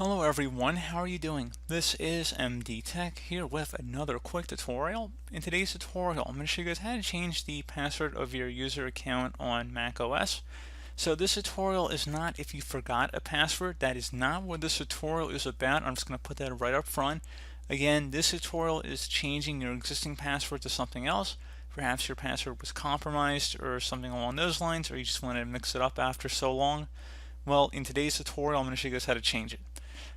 Hello everyone, how are you doing? This is MD Tech here with another quick tutorial. In today's tutorial, I'm going to show you guys how to change the password of your user account on macOS. So this tutorial is not if you forgot a password. That is not what this tutorial is about. I'm just going to put that right up front. Again, this tutorial is changing your existing password to something else. Perhaps your password was compromised or something along those lines, or you just want to mix it up after so long. Well, in today's tutorial, I'm going to show you guys how to change it.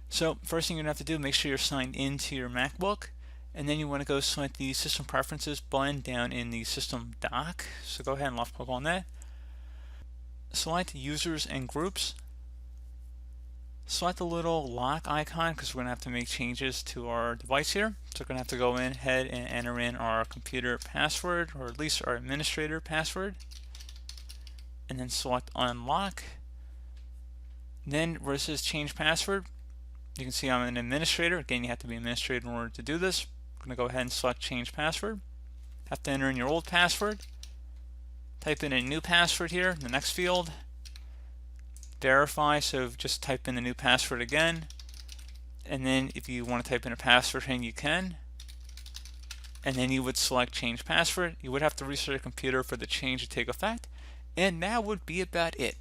So first thing you're going to have to do, make sure you're signed into your MacBook, and then you want to go select the System Preferences button down in the System dock. So go ahead and left click on that. Select Users and Groups. Select the little lock icon because we're going to have to make changes to our device here. So we're going to have to go ahead and enter in our computer password, or at least our administrator password, and then select Unlock. Then where it says Change Password, you can see I'm an administrator. Again, you have to be an administrator in order to do this. I'm going to go ahead and select Change Password. Have to enter in your old password. Type in a new password here in the next field. Verify, so just type in the new password again. And then if you want to type in a password thing, you can. And then you would select Change Password. You would have to restart your computer for the change to take effect. And that would be about it.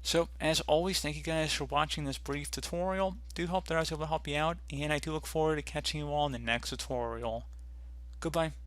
So, as always, thank you guys for watching this brief tutorial. Do hope that I was able to help you out, and I do look forward to catching you all in the next tutorial. Goodbye.